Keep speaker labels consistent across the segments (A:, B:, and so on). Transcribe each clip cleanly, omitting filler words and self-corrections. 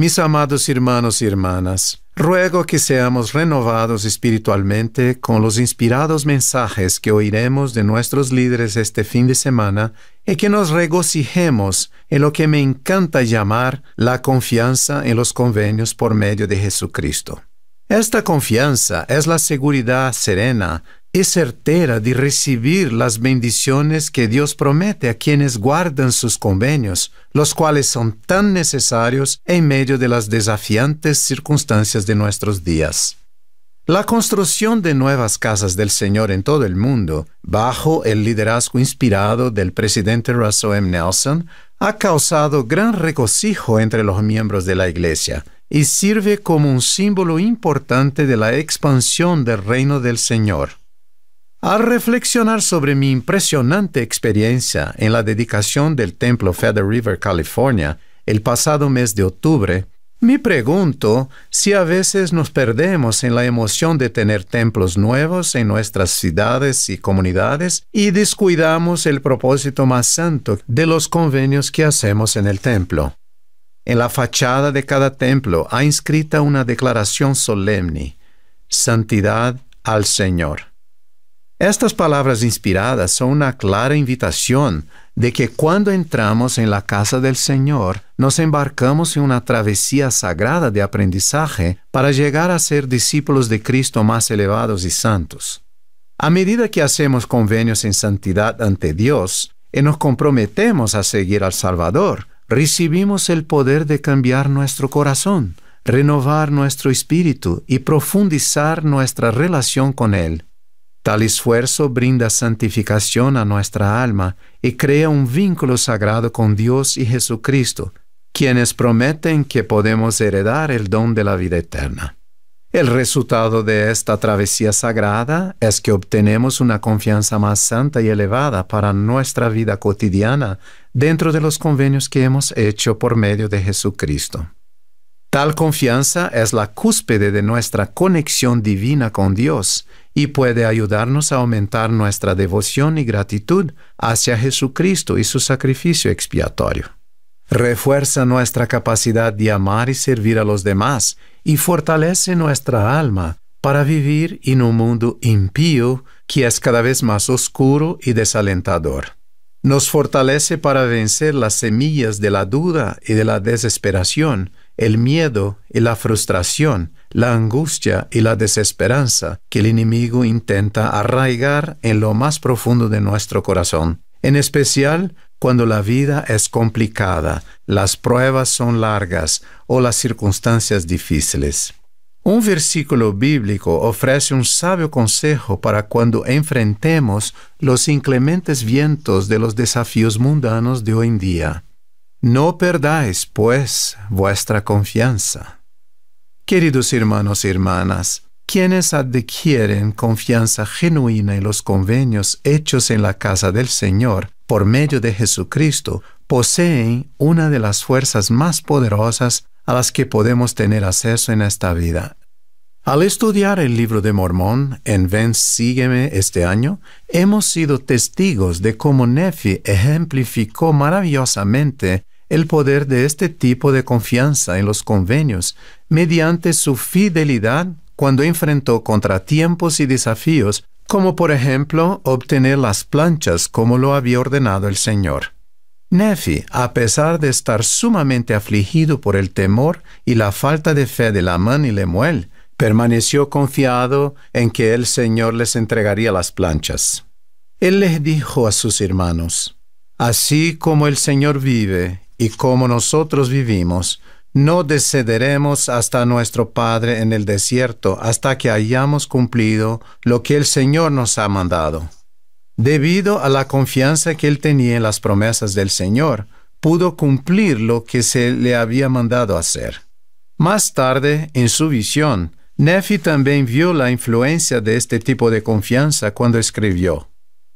A: Mis amados hermanos y hermanas, ruego que seamos renovados espiritualmente con los inspirados mensajes que oiremos de nuestros líderes este fin de semana y que nos regocijemos en lo que me encanta llamar la confianza en los convenios por medio de Jesucristo. Esta confianza es la seguridad serena y certera de recibir las bendiciones que Dios promete a quienes guardan sus convenios, los cuales son tan necesarios en medio de las desafiantes circunstancias de nuestros días. La construcción de nuevas casas del Señor en todo el mundo, bajo el liderazgo inspirado del presidente Russell M. Nelson, ha causado gran regocijo entre los miembros de la Iglesia y sirve como un símbolo importante de la expansión del reino del Señor. Al reflexionar sobre mi impresionante experiencia en la dedicación del templo Feather River, California, el pasado mes de octubre, me pregunto si a veces nos perdemos en la emoción de tener templos nuevos en nuestras ciudades y comunidades y descuidamos el propósito más santo de los convenios que hacemos en el templo. En la fachada de cada templo hay inscrita una declaración solemne: Santidad al Señor. Estas palabras inspiradas son una clara invitación de que cuando entramos en la casa del Señor, nos embarcamos en una travesía sagrada de aprendizaje para llegar a ser discípulos de Cristo más elevados y santos. A medida que hacemos convenios en santidad ante Dios y nos comprometemos a seguir al Salvador, recibimos el poder de cambiar nuestro corazón, renovar nuestro espíritu y profundizar nuestra relación con Él. Tal esfuerzo brinda santificación a nuestra alma y crea un vínculo sagrado con Dios y Jesucristo, quienes prometen que podemos heredar el don de la vida eterna. El resultado de esta travesía sagrada es que obtenemos una confianza más santa y elevada para nuestra vida cotidiana dentro de los convenios que hemos hecho por medio de Jesucristo. Tal confianza es la cúspide de nuestra conexión divina con Dios y puede ayudarnos a aumentar nuestra devoción y gratitud hacia Jesucristo y su sacrificio expiatorio. Refuerza nuestra capacidad de amar y servir a los demás y fortalece nuestra alma para vivir en un mundo impío que es cada vez más oscuro y desalentador. Nos fortalece para vencer las semillas de la duda y de la desesperación, el miedo y la frustración, la angustia y la desesperanza que el enemigo intenta arraigar en lo más profundo de nuestro corazón, en especial cuando la vida es complicada, las pruebas son largas o las circunstancias difíciles. Un versículo bíblico ofrece un sabio consejo para cuando enfrentemos los inclementes vientos de los desafíos mundanos de hoy en día. No perdáis, pues, vuestra confianza. Queridos hermanos y hermanas, quienes adquieren confianza genuina en los convenios hechos en la casa del Señor por medio de Jesucristo, poseen una de las fuerzas más poderosas a las que podemos tener acceso en esta vida. Al estudiar el libro de Mormón en Ven, Sígueme este año, hemos sido testigos de cómo Nephi ejemplificó maravillosamente el poder de este tipo de confianza en los convenios mediante su fidelidad cuando enfrentó contratiempos y desafíos, como por ejemplo obtener las planchas como lo había ordenado el Señor. Nephi, a pesar de estar sumamente afligido por el temor y la falta de fe de Lamán y Lemuel, permaneció confiado en que el Señor les entregaría las planchas. Él les dijo a sus hermanos: «Así como el Señor vive y como nosotros vivimos, no descenderemos hasta nuestro Padre en el desierto hasta que hayamos cumplido lo que el Señor nos ha mandado». Debido a la confianza que él tenía en las promesas del Señor, pudo cumplir lo que se le había mandado hacer. Más tarde, en su visión, Nephi también vio la influencia de este tipo de confianza cuando escribió: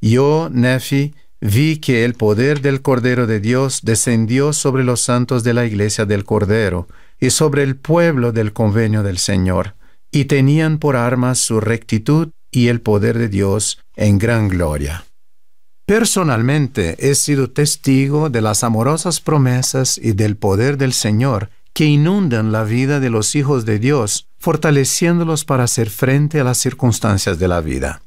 A: «Yo, Nephi, vi que el poder del Cordero de Dios descendió sobre los santos de la iglesia del Cordero y sobre el pueblo del convenio del Señor, y tenían por armas su rectitud y el poder de Dios en gran gloria». Personalmente he sido testigo de las amorosas promesas y del poder del Señor que inundan la vida de los hijos de Dios, fortaleciéndolos para hacer frente a las circunstancias de la vida.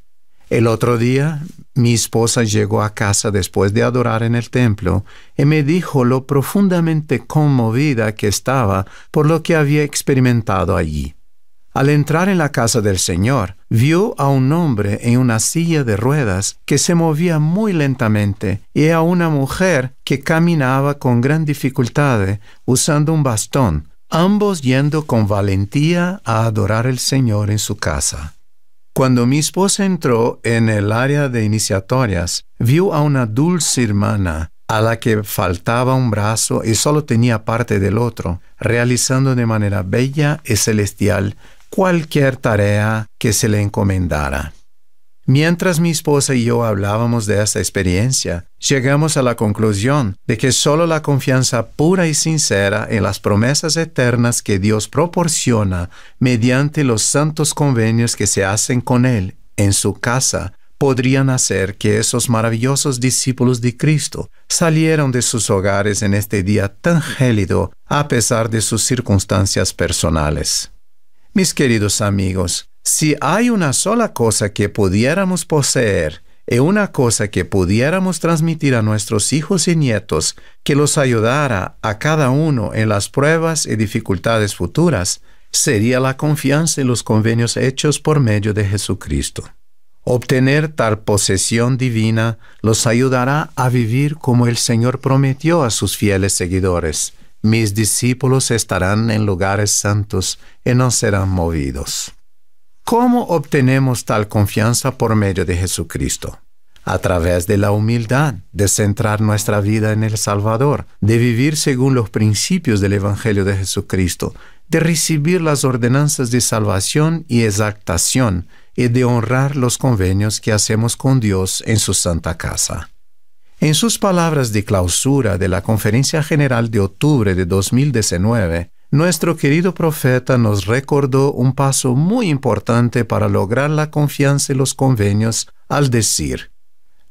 A: El otro día, mi esposa llegó a casa después de adorar en el templo y me dijo lo profundamente conmovida que estaba por lo que había experimentado allí. Al entrar en la casa del Señor, vio a un hombre en una silla de ruedas que se movía muy lentamente y a una mujer que caminaba con gran dificultad usando un bastón, ambos yendo con valentía a adorar al Señor en su casa. Cuando mi esposa entró en el área de iniciatorias, vio a una dulce hermana a la que faltaba un brazo y solo tenía parte del otro, realizando de manera bella y celestial cualquier tarea que se le encomendara. Mientras mi esposa y yo hablábamos de esta experiencia, llegamos a la conclusión de que solo la confianza pura y sincera en las promesas eternas que Dios proporciona mediante los santos convenios que se hacen con Él en su casa podrían hacer que esos maravillosos discípulos de Cristo salieran de sus hogares en este día tan gélido a pesar de sus circunstancias personales. Mis queridos amigos, si hay una sola cosa que pudiéramos poseer y una cosa que pudiéramos transmitir a nuestros hijos y nietos que los ayudara a cada uno en las pruebas y dificultades futuras, sería la confianza en los convenios hechos por medio de Jesucristo. Obtener tal posesión divina los ayudará a vivir como el Señor prometió a sus fieles seguidores. Mis discípulos estarán en lugares santos y no serán movidos. ¿Cómo obtenemos tal confianza por medio de Jesucristo? A través de la humildad, de centrar nuestra vida en el Salvador, de vivir según los principios del Evangelio de Jesucristo, de recibir las ordenanzas de salvación y exaltación y de honrar los convenios que hacemos con Dios en su santa casa. En sus palabras de clausura de la Conferencia General de octubre de 2019, nuestro querido profeta nos recordó un paso muy importante para lograr la confianza en los convenios al decir: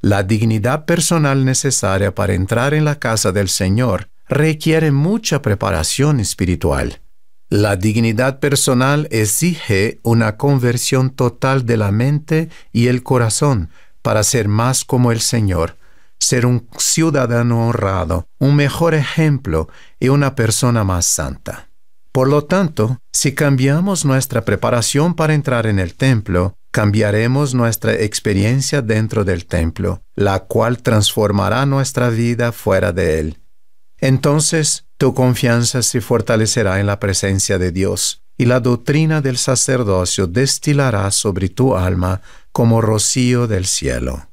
A: la dignidad personal necesaria para entrar en la casa del Señor requiere mucha preparación espiritual. La dignidad personal exige una conversión total de la mente y el corazón para ser más como el Señor, ser un ciudadano honrado, un mejor ejemplo y una persona más santa. Por lo tanto, si cambiamos nuestra preparación para entrar en el templo, cambiaremos nuestra experiencia dentro del templo, la cual transformará nuestra vida fuera de él. Entonces, tu confianza se fortalecerá en la presencia de Dios, y la doctrina del sacerdocio destilará sobre tu alma como rocío del cielo.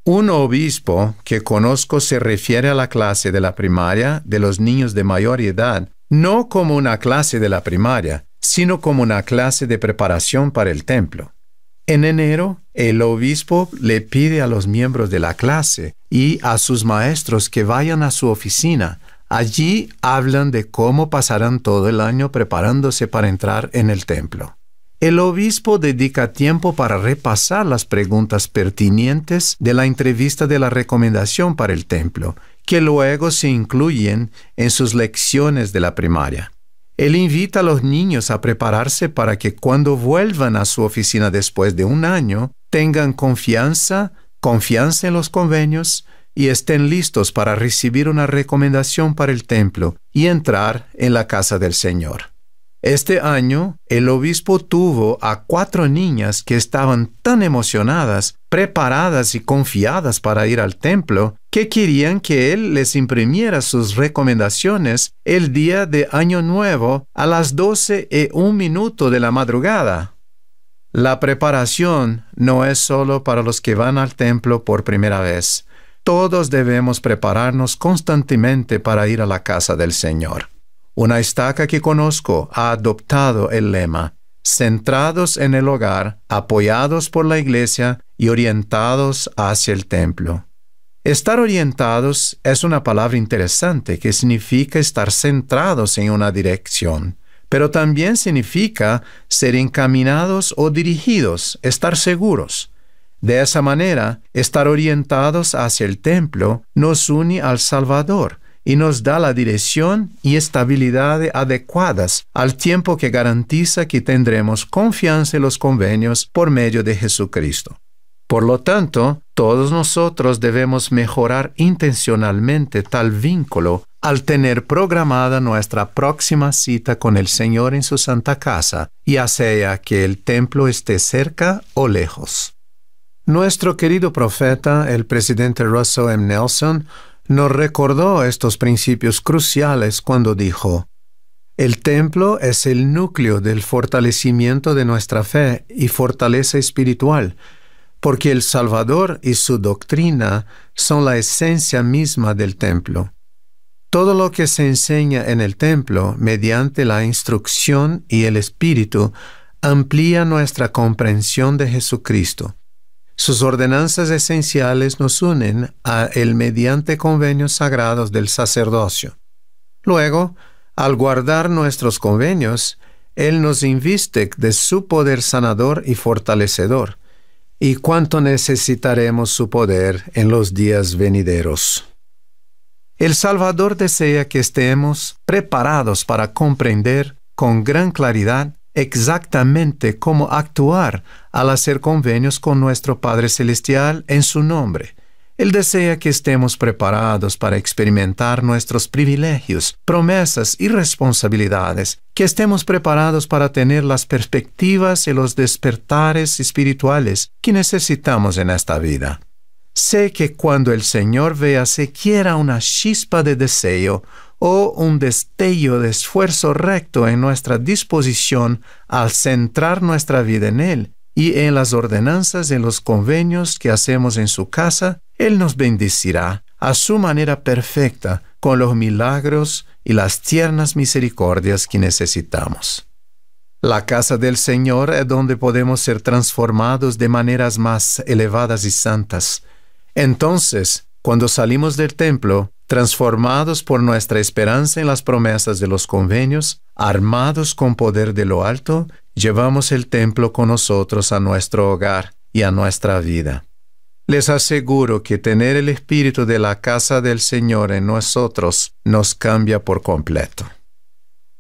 A: Un obispo que conozco se refiere a la clase de la primaria de los niños de mayor edad, no como una clase de la primaria, sino como una clase de preparación para el templo. En enero, el obispo le pide a los miembros de la clase y a sus maestros que vayan a su oficina. Allí hablan de cómo pasarán todo el año preparándose para entrar en el templo. El obispo dedica tiempo para repasar las preguntas pertinentes de la entrevista de la recomendación para el templo, que luego se incluyen en sus lecciones de la primaria. Él invita a los niños a prepararse para que cuando vuelvan a su oficina después de un año, tengan confianza en los convenios y estén listos para recibir una recomendación para el templo y entrar en la casa del Señor. Este año, el obispo tuvo a 4 niñas que estaban tan emocionadas, preparadas y confiadas para ir al templo, que querían que él les imprimiera sus recomendaciones el día de Año Nuevo a las 12:01 de la madrugada. La preparación no es solo para los que van al templo por primera vez. Todos debemos prepararnos constantemente para ir a la casa del Señor. Una estaca que conozco ha adoptado el lema: centrados en el hogar, apoyados por la iglesia y orientados hacia el templo. Estar orientados es una palabra interesante que significa estar centrados en una dirección, pero también significa ser encaminados o dirigidos, estar seguros. De esa manera, estar orientados hacia el templo nos une al Salvador y nos da la dirección y estabilidad adecuadas, al tiempo que garantiza que tendremos confianza en los convenios por medio de Jesucristo. Por lo tanto, todos nosotros debemos mejorar intencionalmente tal vínculo al tener programada nuestra próxima cita con el Señor en su santa casa, ya sea que el templo esté cerca o lejos. Nuestro querido profeta, el presidente Russell M. Nelson, nos recordó estos principios cruciales cuando dijo: el templo es el núcleo del fortalecimiento de nuestra fe y fortaleza espiritual, porque el Salvador y su doctrina son la esencia misma del templo. Todo lo que se enseña en el templo, mediante la instrucción y el Espíritu, amplía nuestra comprensión de Jesucristo. Sus ordenanzas esenciales nos unen a él mediante convenios sagrados del sacerdocio. Luego, al guardar nuestros convenios, él nos inviste de su poder sanador y fortalecedor. Y cuánto necesitaremos su poder en los días venideros. El Salvador desea que estemos preparados para comprender con gran claridad exactamente cómo actuar al hacer convenios con nuestro Padre Celestial en su nombre. Él desea que estemos preparados para experimentar nuestros privilegios, promesas y responsabilidades, que estemos preparados para tener las perspectivas y los despertares espirituales que necesitamos en esta vida. Sé que cuando el Señor vea siquiera una chispa de deseo o un destello de esfuerzo recto en nuestra disposición al centrar nuestra vida en Él y en las ordenanzas y en los convenios que hacemos en su casa, Él nos bendecirá a su manera perfecta con los milagros y las tiernas misericordias que necesitamos. La casa del Señor es donde podemos ser transformados de maneras más elevadas y santas. Entonces, cuando salimos del templo, transformados por nuestra esperanza en las promesas de los convenios, armados con poder de lo alto, llevamos el templo con nosotros a nuestro hogar y a nuestra vida. Les aseguro que tener el espíritu de la casa del Señor en nosotros nos cambia por completo.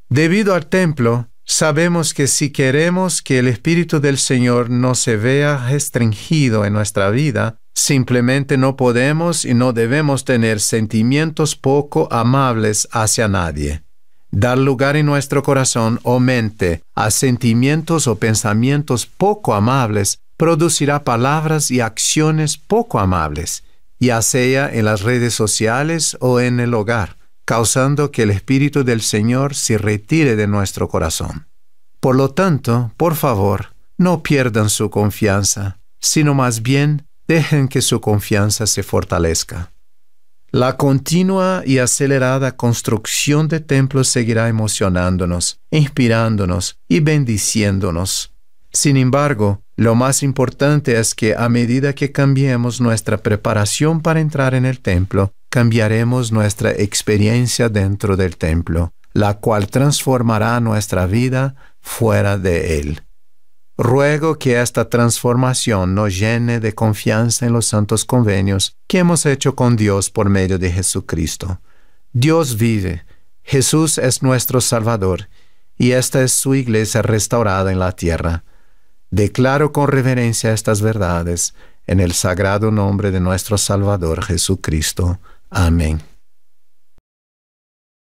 A: Debido al templo, sabemos que si queremos que el espíritu del Señor no se vea restringido en nuestra vida, simplemente no podemos y no debemos tener sentimientos poco amables hacia nadie. Dar lugar en nuestro corazón o mente a sentimientos o pensamientos poco amables producirá palabras y acciones poco amables, ya sea en las redes sociales o en el hogar, causando que el Espíritu del Señor se retire de nuestro corazón. Por lo tanto, por favor, no pierdan su confianza, sino más bien dejen que su confianza se fortalezca. La continua y acelerada construcción de templos seguirá emocionándonos, inspirándonos y bendiciéndonos. Sin embargo, lo más importante es que a medida que cambiemos nuestra preparación para entrar en el templo, cambiaremos nuestra experiencia dentro del templo, la cual transformará nuestra vida fuera de él. Ruego que esta transformación nos llene de confianza en los santos convenios que hemos hecho con Dios por medio de Jesucristo. Dios vive, Jesús es nuestro Salvador, y esta es su iglesia restaurada en la tierra. Declaro con reverencia estas verdades en el sagrado nombre de nuestro Salvador Jesucristo. Amén.